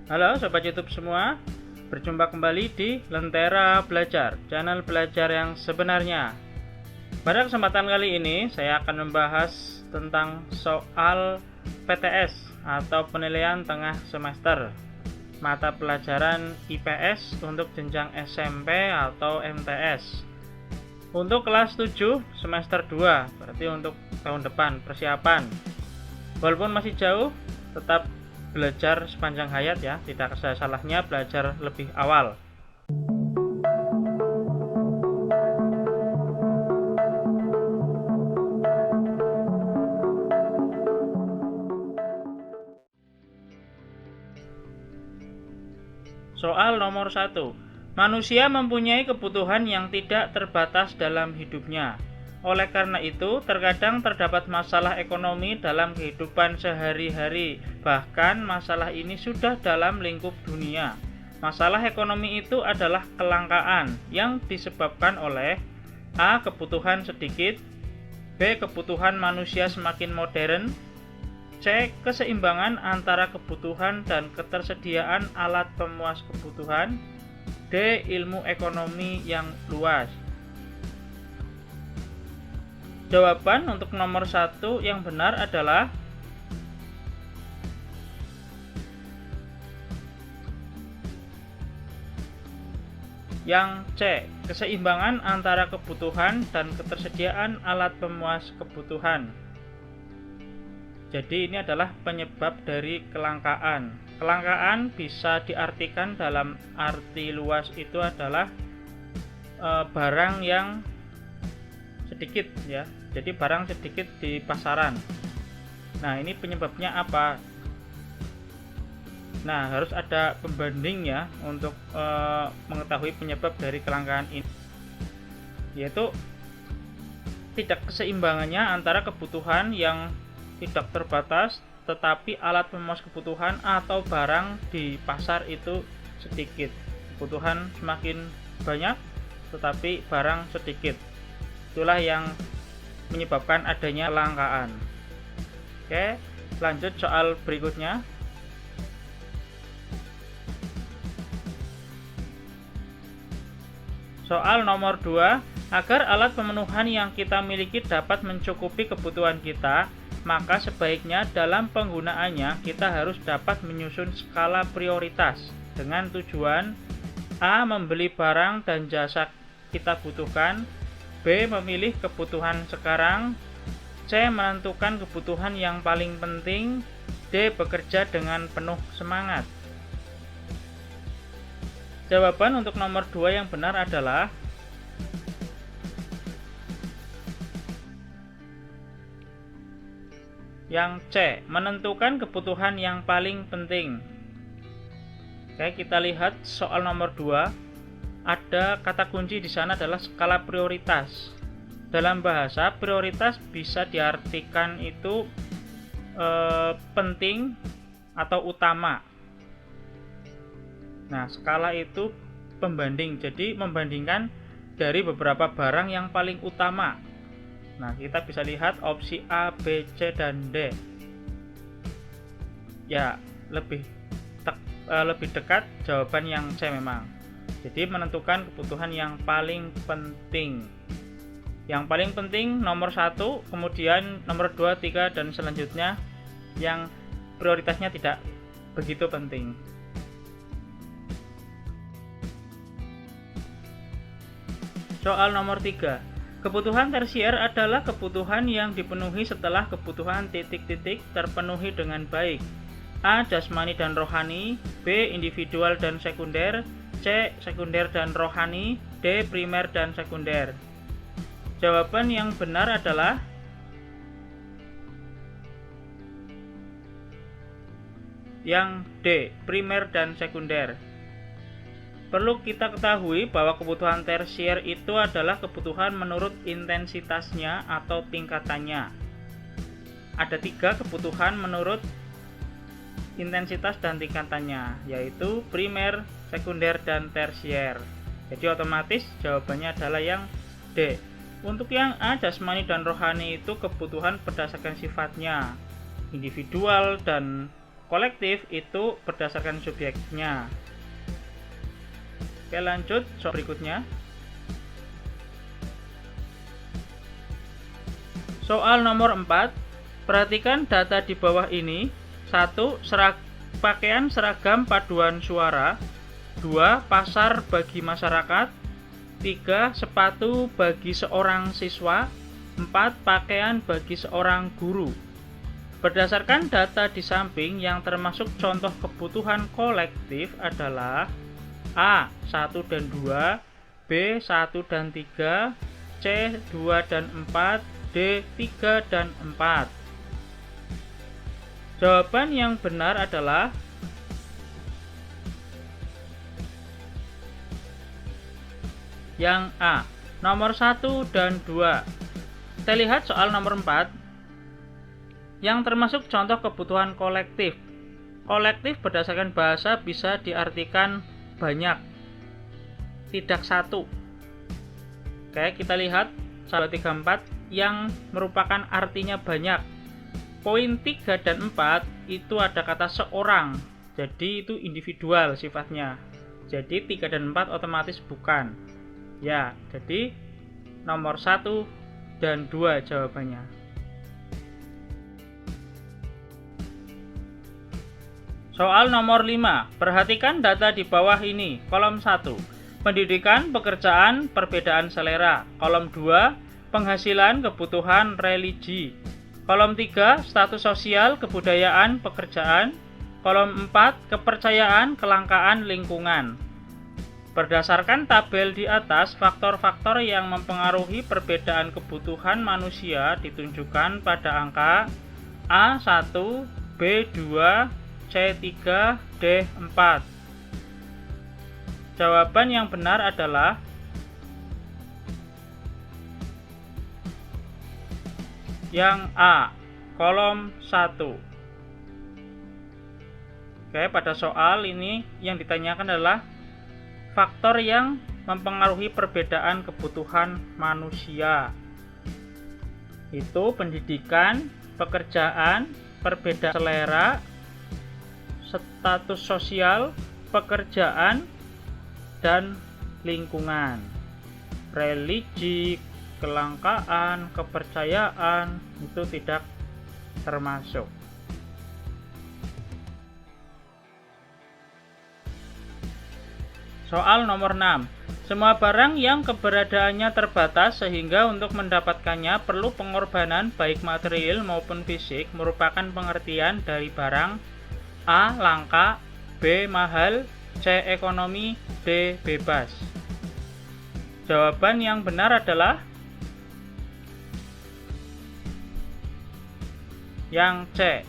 Halo Sobat YouTube semua, berjumpa kembali di Lentera Belajar, channel belajar yang sebenarnya. Pada kesempatan kali ini, saya akan membahas tentang soal PTS atau penilaian tengah semester, mata pelajaran IPS untuk jenjang SMP atau MTS. Untuk kelas 7 semester 2, berarti untuk tahun depan, persiapan. Walaupun masih jauh, tetap belajar sepanjang hayat ya, tidak ada salahnya belajar lebih awal. Soal nomor 1. Manusia mempunyai kebutuhan yang tidak terbatas dalam hidupnya. Oleh karena itu, terkadang terdapat masalah ekonomi dalam kehidupan sehari-hari. Bahkan masalah ini sudah dalam lingkup dunia. Masalah ekonomi itu adalah kelangkaan yang disebabkan oleh A. Kebutuhan sedikit, B. Kebutuhan manusia semakin modern, C. Keseimbangan antara kebutuhan dan ketersediaan alat pemuas kebutuhan, D. Ilmu ekonomi yang luas. Jawaban untuk nomor 1 yang benar adalah yang C. Keseimbangan antara kebutuhan dan ketersediaan alat pemuas kebutuhan. Jadi ini adalah penyebab dari kelangkaan. Kelangkaan bisa diartikan dalam arti luas itu adalah barang yang sedikit ya. Jadi barang sedikit di pasaran. Nah, ini penyebabnya apa? Nah, harus ada pembanding ya untuk mengetahui penyebab dari kelangkaan ini, yaitu tidak keseimbangannya antara kebutuhan yang tidak terbatas tetapi alat pemuas kebutuhan atau barang di pasar itu sedikit. Kebutuhan semakin banyak tetapi barang sedikit. Itulah yang menyebabkan adanya kelangkaan. Oke, lanjut soal berikutnya. Soal nomor 2, agar alat pemenuhan yang kita miliki dapat mencukupi kebutuhan kita, maka sebaiknya dalam penggunaannya kita harus dapat menyusun skala prioritas dengan tujuan A. Membeli barang dan jasa kita butuhkan, B. Memilih kebutuhan sekarang, C. Menentukan kebutuhan yang paling penting, D. Bekerja dengan penuh semangat. Jawaban untuk nomor 2 yang benar adalah yang C. Menentukan kebutuhan yang paling penting. Oke, kita lihat soal nomor 2. Ada kata kunci di sana adalah skala prioritas. Dalam bahasa, prioritas bisa diartikan itu penting atau utama. Nah, skala itu pembanding. Jadi membandingkan dari beberapa barang yang paling utama. Nah, kita bisa lihat opsi A, B, C, dan D. Ya, lebih dekat jawaban yang C memang. Jadi menentukan kebutuhan yang paling penting. Yang paling penting nomor 1, kemudian nomor 2, 3, dan selanjutnya yang prioritasnya tidak begitu penting. Soal nomor 3. Kebutuhan tersier adalah kebutuhan yang dipenuhi setelah kebutuhan titik-titik terpenuhi dengan baik. A. Jasmani dan rohani, B. Individual dan sekunder, C. Sekunder dan rohani, D. Primer dan sekunder. Jawaban yang benar adalah yang D. Primer dan sekunder. Perlu kita ketahui bahwa kebutuhan tersier itu adalah kebutuhan menurut intensitasnya atau tingkatannya. Ada 3 kebutuhan menurut intensitas dan tingkatannya, yaitu primer, sekunder, dan tersier. Jadi otomatis jawabannya adalah yang D. Untuk yang A, jasmani dan rohani itu kebutuhan berdasarkan sifatnya individual dan kolektif itu berdasarkan subjeknya. Oke, lanjut soal berikutnya. Soal nomor 4. Perhatikan data di bawah ini. 1. Pakaian seragam paduan suara. 2. Pasar bagi masyarakat. 3. Sepatu bagi seorang siswa. 4. Pakaian bagi seorang guru. Berdasarkan data di samping, yang termasuk contoh kebutuhan kolektif adalah A. 1 dan 2, B. 1 dan 3, C. 2 dan 4, D. 3 dan 4. Jawaban yang benar adalah yang A, nomor 1 dan 2. Kita lihat soal nomor 4. Yang termasuk contoh kebutuhan kolektif. Kolektif berdasarkan bahasa bisa diartikan banyak, tidak satu. Oke, kita lihat 1, 2, 3, 4 yang merupakan artinya banyak. Poin 3 dan 4 itu ada kata seorang, jadi itu individual sifatnya. Jadi 3 dan 4 otomatis bukan. Ya, jadi nomor 1 dan 2 jawabannya. Soal nomor 5. Perhatikan data di bawah ini. Kolom 1. Pendidikan, pekerjaan, perbedaan selera. Kolom 2. Penghasilan, kebutuhan, religi. Kolom 3. Status sosial, kebudayaan, pekerjaan. Kolom 4. Kepercayaan, kelangkaan, lingkungan. Berdasarkan tabel di atas, faktor-faktor yang mempengaruhi perbedaan kebutuhan manusia ditunjukkan pada angka A1, B2, C3, D4. Jawaban yang benar adalah yang A, kolom 1. Oke, pada soal ini yang ditanyakan adalah faktor yang mempengaruhi perbedaan kebutuhan manusia. Itu pendidikan, pekerjaan, perbedaan selera, status sosial, pekerjaan, dan lingkungan. Religi, kelangkaan, kepercayaan itu tidak termasuk. Soal nomor 6. Semua barang yang keberadaannya terbatas sehingga untuk mendapatkannya perlu pengorbanan baik material maupun fisik merupakan pengertian dari barang A. Langka, B. Mahal, C. Ekonomi, D. Bebas. Jawaban yang benar adalah yang C,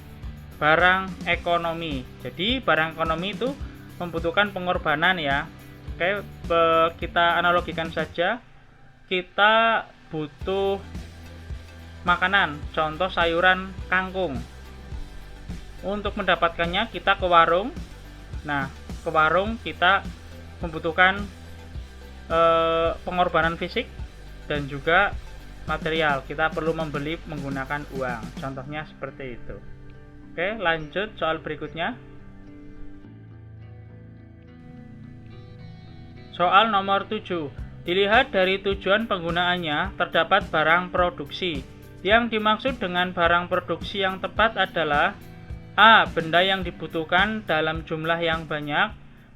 barang ekonomi. Jadi barang ekonomi itu membutuhkan pengorbanan ya. Oke, kita analogikan saja. Kita butuh makanan, contoh sayuran kangkung. Untuk mendapatkannya kita ke warung. Nah, ke warung kita membutuhkan pengorbanan fisik dan juga material. Kita perlu membeli menggunakan uang. Contohnya seperti itu. Oke, lanjut soal berikutnya. Soal nomor 7. Dilihat dari tujuan penggunaannya, terdapat barang produksi. Yang dimaksud dengan barang produksi yang tepat adalah A. Benda yang dibutuhkan dalam jumlah yang banyak.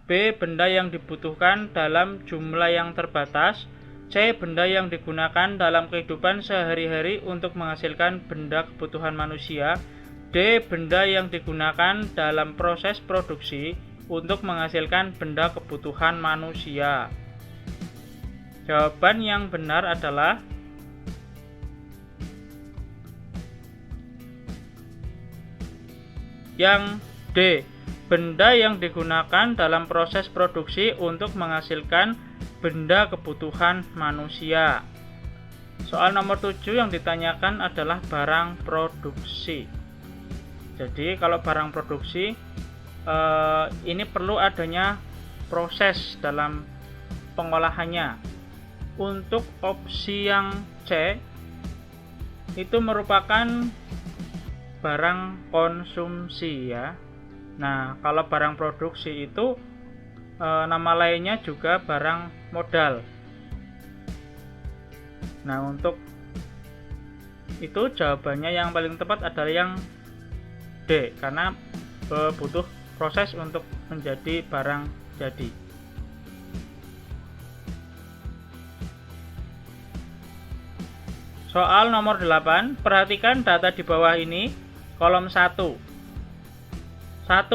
B. Benda yang dibutuhkan dalam jumlah yang terbatas. C. Benda yang digunakan dalam kehidupan sehari-hari untuk menghasilkan benda kebutuhan manusia. D. Benda yang digunakan dalam proses produksi untuk menghasilkan benda kebutuhan manusia. Jawaban yang benar adalah yang D. Benda yang digunakan dalam proses produksi untuk menghasilkan benda kebutuhan manusia. Soal nomor 7 yang ditanyakan adalah barang produksi. Jadi kalau barang produksi ini perlu adanya proses dalam pengolahannya. Untuk opsi yang C itu merupakan barang konsumsi ya. Nah, kalau barang produksi itu nama lainnya juga barang modal. Nah, untuk itu jawabannya yang paling tepat adalah yang D, karena butuh proses untuk menjadi barang jadi. Soal nomor 8, perhatikan data di bawah ini. Kolom 1, 1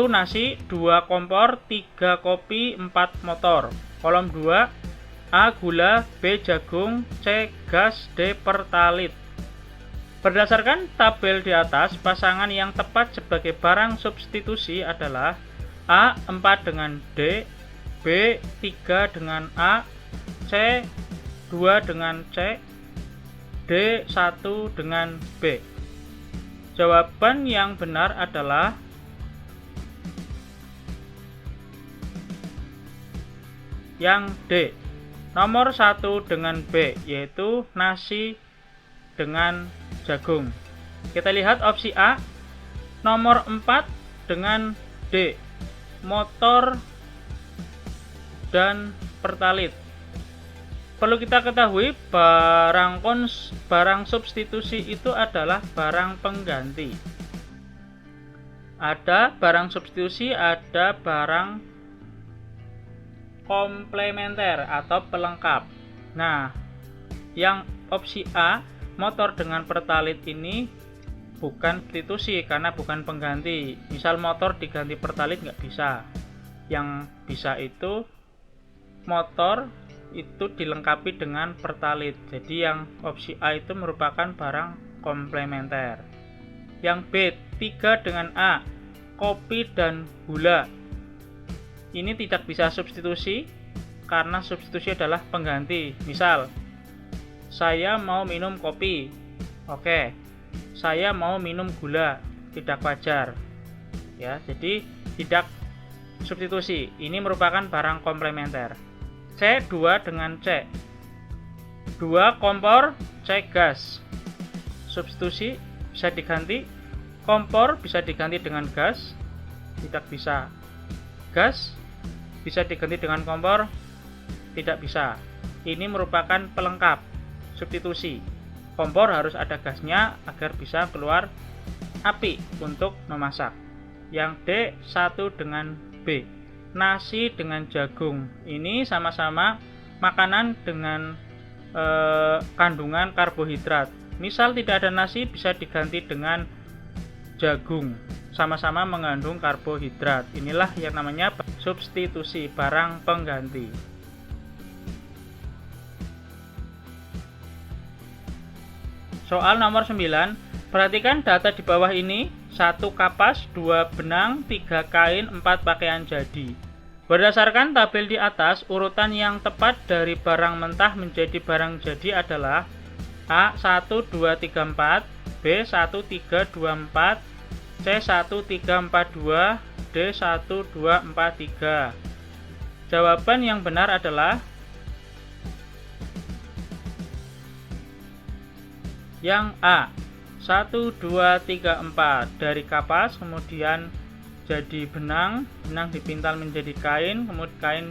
nasi, 2 kompor, 3 kopi, 4 motor. Kolom 2, A gula, B jagung, C gas, D pertalit. Berdasarkan tabel di atas, pasangan yang tepat sebagai barang substitusi adalah A 4 dengan D, B 3 dengan A, C 2 dengan C, D 1 dengan B. Jawaban yang benar adalah yang D, nomor 1 dengan B, yaitu nasi dengan jagung. Kita lihat opsi A, nomor 4 dengan D, motor dan pertalit. Perlu kita ketahui barang substitusi itu adalah barang pengganti. Ada barang substitusi, ada barang komplementer atau pelengkap. Nah, yang opsi A, motor dengan pertalit ini bukan substitusi karena bukan pengganti. Misal motor diganti pertalit nggak bisa. Yang bisa itu motor itu dilengkapi dengan pertalit. Jadi yang opsi A itu merupakan barang komplementer. Yang B, 3 dengan A, kopi dan gula. Ini tidak bisa substitusi karena substitusi adalah pengganti. Misal, saya mau minum kopi. Oke. Saya mau minum gula, tidak wajar. Ya, jadi tidak substitusi. Ini merupakan barang komplementer. C 2 dengan C, 2 kompor, C gas. Substitusi bisa diganti, kompor bisa diganti dengan gas, tidak bisa. Gas bisa diganti dengan kompor, tidak bisa. Ini merupakan pelengkap, substitusi. Kompor harus ada gasnya agar bisa keluar api untuk memasak. Yang D 1 dengan B, nasi dengan jagung. Ini sama-sama makanan dengan kandungan karbohidrat. Misal tidak ada nasi, bisa diganti dengan jagung. Sama-sama mengandung karbohidrat. Inilah yang namanya substitusi, barang pengganti. Soal nomor 9, perhatikan data di bawah ini. 1 kapas, 2 benang, 3 kain, 4 pakaian jadi. Berdasarkan tabel di atas, urutan yang tepat dari barang mentah menjadi barang jadi adalah A 1, 2, 3, 4, B 1, 3, 2, 4, C 1, 3, 4, 2, D 1, 2, 4, 3. Jawaban yang benar adalah yang A 1, 2, 3, 4. Dari kapas kemudian jadi benang, benang dipintal menjadi kain, kemudian kain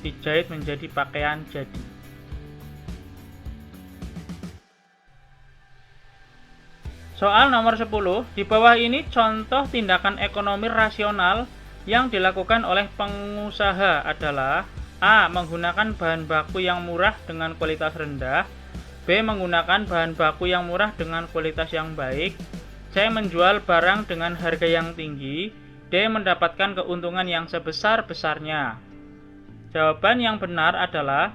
dijahit menjadi pakaian jadi. Soal nomor 10, di bawah ini contoh tindakan ekonomi rasional yang dilakukan oleh pengusaha adalah A. Menggunakan bahan baku yang murah dengan kualitas rendah, B. Menggunakan bahan baku yang murah dengan kualitas yang baik, C. Menjual barang dengan harga yang tinggi, D. Mendapatkan keuntungan yang sebesar-besarnya. Jawaban yang benar adalah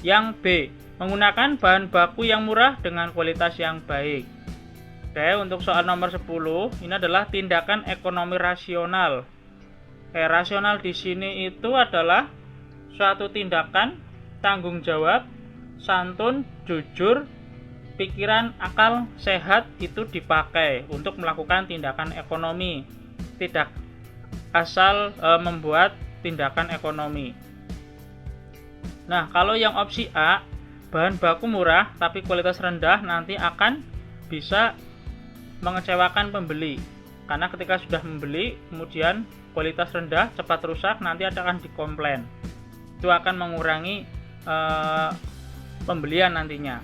yang B. Menggunakan bahan baku yang murah dengan kualitas yang baik. Oke, untuk soal nomor 10, ini adalah tindakan ekonomi rasional. Rasional di sini itu adalah suatu tindakan, tanggung jawab, santun, jujur, pikiran, akal, sehat itu dipakai untuk melakukan tindakan ekonomi. Tidak asal membuat tindakan ekonomi. Nah, kalau yang opsi A, bahan baku murah tapi kualitas rendah, nanti akan bisa mengecewakan pembeli. Karena ketika sudah membeli, kemudian kualitas rendah, cepat rusak, nanti akan dikomplain. Itu akan mengurangi pembelian nantinya.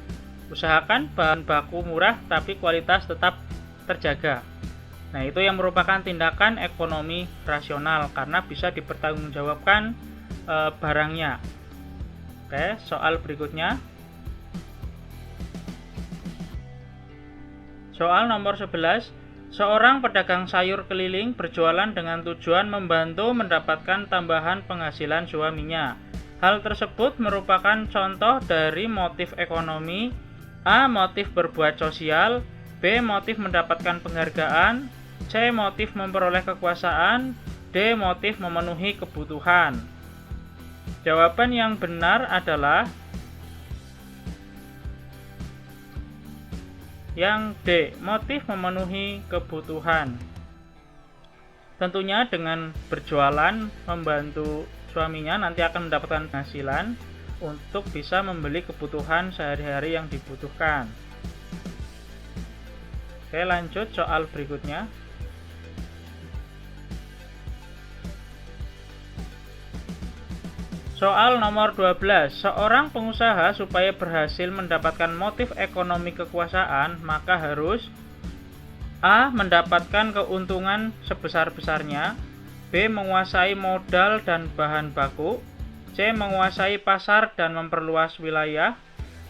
Usahakan bahan baku murah tapi kualitas tetap terjaga. Nah, itu yang merupakan tindakan ekonomi rasional karena bisa dipertanggungjawabkan barangnya. Oke, soal berikutnya. Soal nomor 11. Seorang pedagang sayur keliling berjualan dengan tujuan membantu mendapatkan tambahan penghasilan suaminya. Hal tersebut merupakan contoh dari motif ekonomi. A. Motif berbuat sosial. B. Motif mendapatkan penghargaan. C. Motif memperoleh kekuasaan. D. Motif memenuhi kebutuhan. Jawaban yang benar adalah yang D, motif memenuhi kebutuhan. Tentunya dengan berjualan membantu suaminya nanti akan mendapatkan penghasilan untuk bisa membeli kebutuhan sehari-hari yang dibutuhkan. Oke, lanjut soal berikutnya. Soal nomor 12. Seorang pengusaha supaya berhasil mendapatkan motif ekonomi kekuasaan, maka harus A. Mendapatkan keuntungan sebesar-besarnya. B. Menguasai modal dan bahan baku. C. Menguasai pasar dan memperluas wilayah.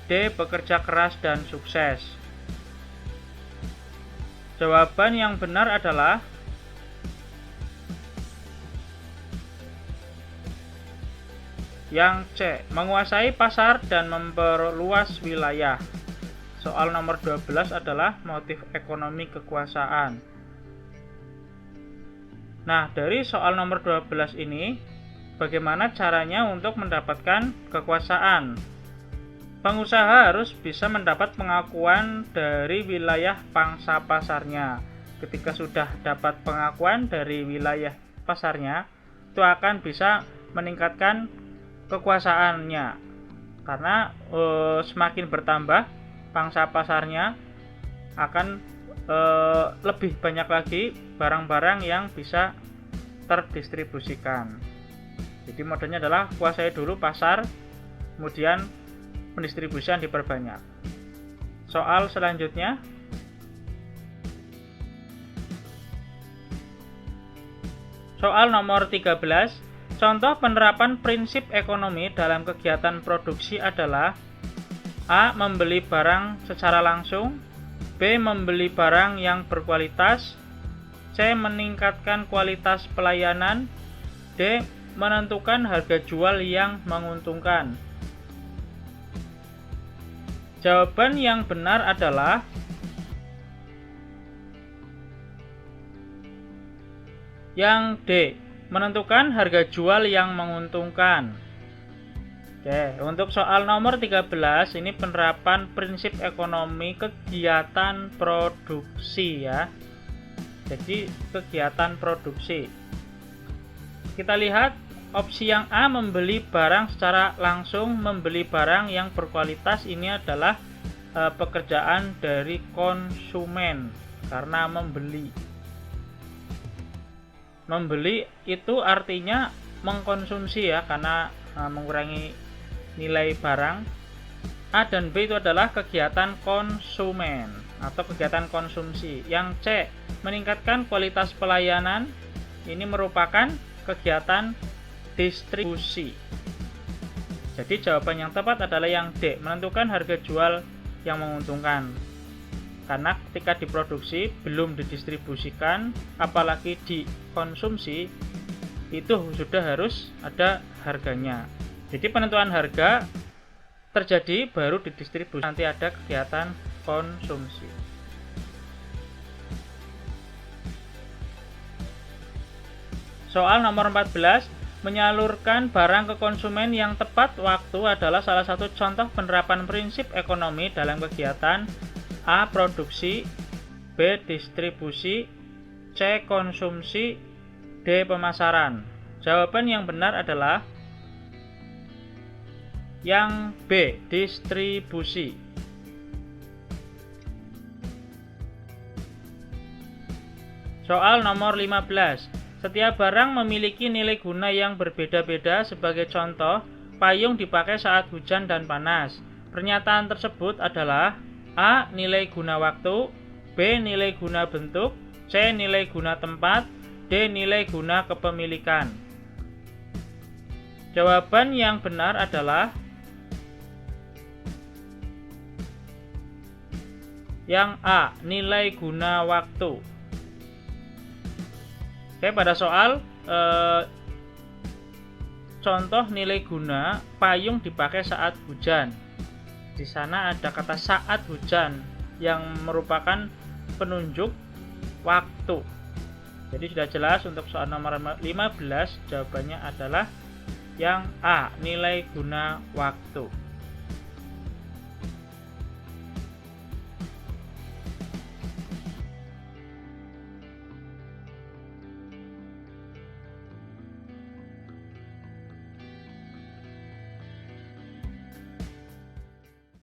D. Bekerja keras dan sukses. Jawaban yang benar adalah yang C, menguasai pasar dan memperluas wilayah. Soal nomor 12 adalah motif ekonomi kekuasaan. Nah, dari soal nomor 12 ini, bagaimana caranya untuk mendapatkan kekuasaan? Pengusaha harus bisa mendapat pengakuan dari wilayah pangsa pasarnya. Ketika sudah dapat pengakuan dari wilayah pasarnya, itu akan bisa meningkatkan kekuasaannya, karena semakin bertambah pangsa pasarnya akan lebih banyak lagi barang-barang yang bisa terdistribusikan. Jadi modelnya adalah kuasai dulu pasar, kemudian pendistribusian diperbanyak. Soal selanjutnya. Soal nomor 13. Contoh penerapan prinsip ekonomi dalam kegiatan produksi adalah A. Membeli barang secara langsung. B. Membeli barang yang berkualitas. C. Meningkatkan kualitas pelayanan. D. Menentukan harga jual yang menguntungkan. Jawaban yang benar adalah yang D. Menentukan harga jual yang menguntungkan. Oke, untuk soal nomor 13 ini penerapan prinsip ekonomi kegiatan produksi ya. Jadi kegiatan produksi. Kita lihat opsi yang A, membeli barang secara langsung. Membeli barang yang berkualitas ini adalah pekerjaan dari konsumen karena membeli itu artinya mengkonsumsi ya, karena mengurangi nilai barang. A dan B itu adalah kegiatan konsumen atau kegiatan konsumsi. Yang C, meningkatkan kualitas pelayanan, ini merupakan kegiatan distribusi. Jadi jawaban yang tepat adalah yang D, menentukan harga jual yang menguntungkan. Karena ketika diproduksi belum didistribusikan, apalagi dikonsumsi, itu sudah harus ada harganya. Jadi penentuan harga terjadi baru didistribusi, nanti ada kegiatan konsumsi. Soal nomor 14, menyalurkan barang ke konsumen yang tepat waktu adalah salah satu contoh penerapan prinsip ekonomi dalam kegiatan A. Produksi. B. Distribusi. C. Konsumsi. D. Pemasaran. Jawaban yang benar adalah yang B. Distribusi. Soal nomor 15. Setiap barang memiliki nilai guna yang berbeda-beda. Sebagai contoh, payung dipakai saat hujan dan panas. Pernyataan tersebut adalah A. Nilai guna waktu, B. Nilai guna bentuk, C. Nilai guna tempat, D. Nilai guna kepemilikan. Jawaban yang benar adalah yang A. Nilai guna waktu. Oke, pada soal contoh nilai guna payung dipakai saat hujan. Di sana ada kata saat hujan yang merupakan penunjuk waktu. Jadi sudah jelas untuk soal nomor 15 jawabannya adalah yang A, nilai guna waktu.